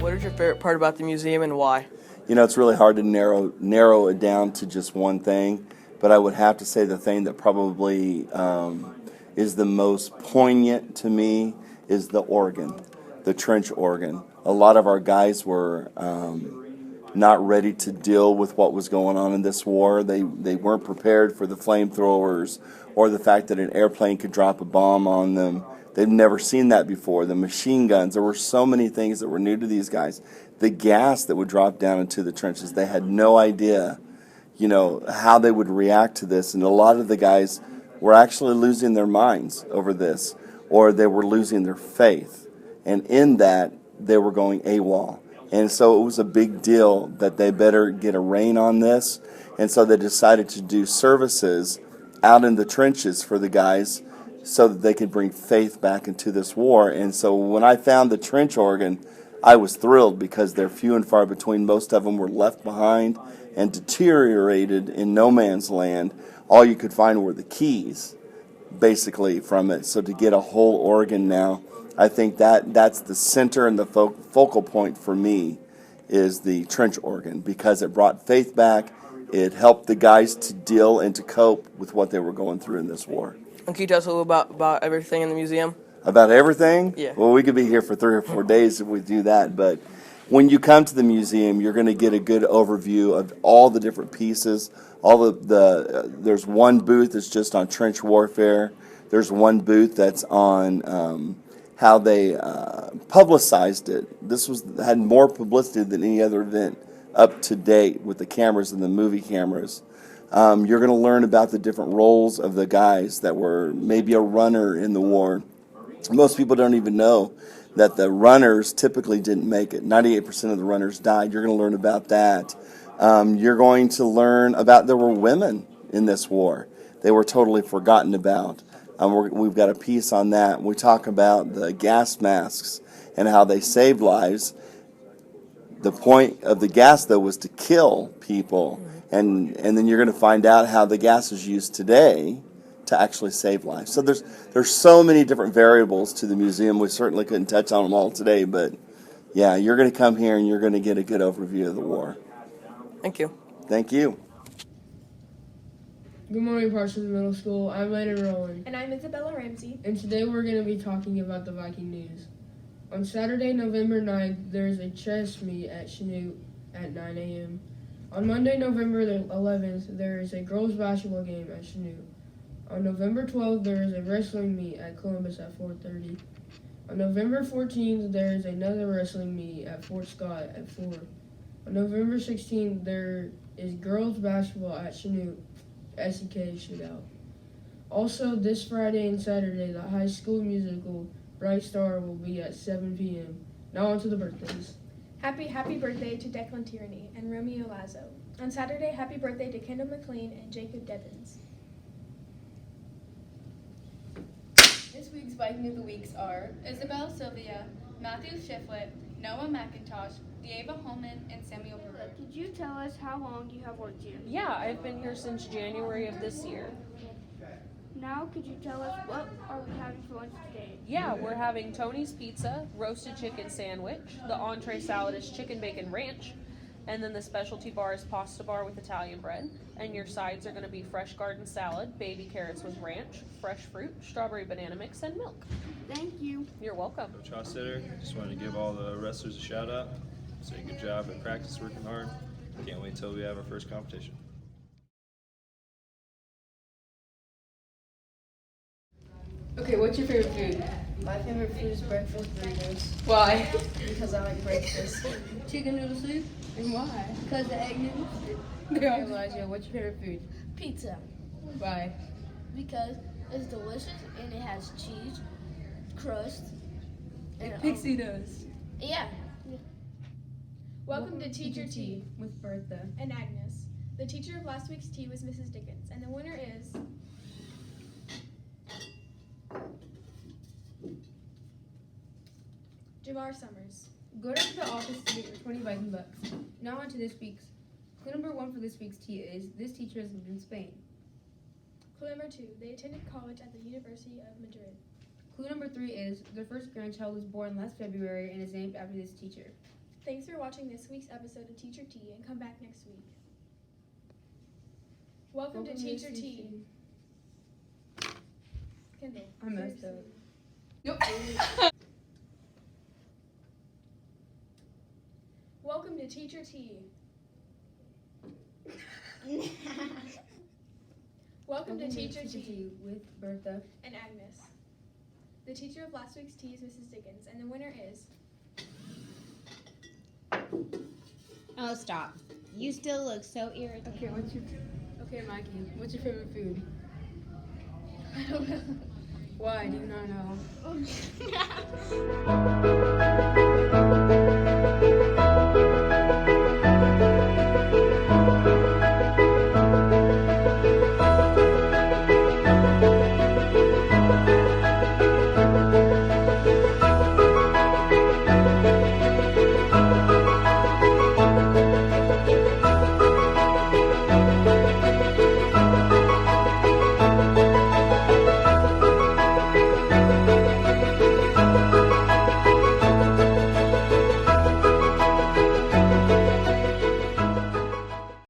What is your favorite part about the museum and why? You know, it's really hard to narrow it down to just one thing, but I would have to say the thing that probably is the most poignant to me is the organ, the trench organ. A lot of our guys were not ready to deal with what was going on in this war. They weren't prepared for the flamethrowers or the fact that an airplane could drop a bomb on them. They've never seen that before. The machine guns, there were so many things that were new to these guys. The gas that would drop down into the trenches, they had no idea, you know, how they would react to this. And a lot of the guys were actually losing their minds over this, or they were losing their faith. And in that, they were going AWOL. And so it was a big deal that they better get a rein on this. And so they decided to do services out in the trenches for the guys so that they could bring faith back into this war. And so when I found the trench organ, I was thrilled because they're few and far between. Most of them were left behind and deteriorated in no man's land. All you could find were the keys, basically, from it. So to get a whole organ now, I think that's the center and the focal point for me is the trench organ because it brought faith back. It helped the guys to deal and to cope with what they were going through in this war. And can you tell us a little about everything in the museum? About everything? Yeah. Well, we could be here for 3 or 4 days if we do that. But when you come to the museum, you're going to get a good overview of all the different pieces. There's one booth that's just on trench warfare. There's one booth that's on how they publicized it. This had more publicity than any other event up to date with the cameras and the movie cameras. You're going to learn about the different roles of the guys that were maybe a runner in the war. Most people don't even know that the runners typically didn't make it. 98% of the runners died. You're going to learn about that. You're going to learn about there were women in this war. They were totally forgotten about. We've got a piece on that. We talk about the gas masks and how they saved lives. The point of the gas, though, was to kill people. And then you're going to find out how the gas is used today to actually save lives. So there's so many different variables to the museum. We certainly couldn't touch on them all today, but yeah, you're going to come here and you're going to get a good overview of the war. Thank you. Thank you. Good morning, Parsons Middle School. I'm Landon Rowland. And I'm Isabella Ramsey. And today we're going to be talking about the Viking news. On Saturday, November 9th, there's a chess meet at Chanute at 9 a.m. On Monday, November 11th, there is a girls' basketball game at Chanute. On November 12th, there is a wrestling meet at Columbus at 4:30. On November 14th, there is another wrestling meet at Fort Scott at 4. On November 16th, there is girls' basketball at Chanute SEK shootout. Also, this Friday and Saturday, the high school musical Bright Star will be at 7 p.m. Now on to the birthdays. Happy birthday to Declan Tierney and Romeo Lazo. On Saturday, happy birthday to Kendall McLean and Jacob Devins. This week's Viking of the Weeks are Isabel Sylvia, Matthew Shiflett, Noah McIntosh, Dieva Holman, and Samuel Brewer. Could you tell us how long you have worked here? Yeah, I've been here since January of this year. Now, could you tell us what are we having for lunch today? Yeah, we're having Tony's Pizza, roasted chicken sandwich. The entree salad is chicken bacon ranch. And then the specialty bar is pasta bar with Italian bread. And your sides are going to be fresh garden salad, baby carrots with ranch, fresh fruit, strawberry banana mix, and milk. Thank you. You're welcome. Coach Hostetter, just wanted to give all the wrestlers a shout out. Say good job at practice, working hard. Can't wait till we have our first competition. Okay, what's your favorite food? My favorite food is breakfast burritos. Why? Because I like breakfast. Chicken noodle soup? And why? Because the egg noodles. Okay, Elijah, what's your favorite food? Pizza. Why? Because it's delicious and it has cheese, crust, and Pixie does. Yeah. Welcome to Teacher Tea with Bertha and Agnes. The teacher of last week's tea was Mrs. Dickens, and the winner is Jamar Summers. Go down to the office to get your 20 Viking bucks. Now on to this week's. Clue number 1 for this week's tea is this teacher has lived in Spain. Clue number 2, they attended college at the University of Madrid. Clue number 3 is their first grandchild was born last February and is named after this teacher. Thanks for watching this week's episode of Teacher Tea, and come back next week. Welcome to Teacher Tea. Kendall. I messed up. Nope. Welcome to Teacher Tea. Welcome to Teacher Tea with Bertha and Agnes. The teacher of last week's tea is Mrs. Dickens, and the winner is... Oh, stop. You still look so irritated. Okay, Mikey, what's your favorite food? I don't know. Why do you not know?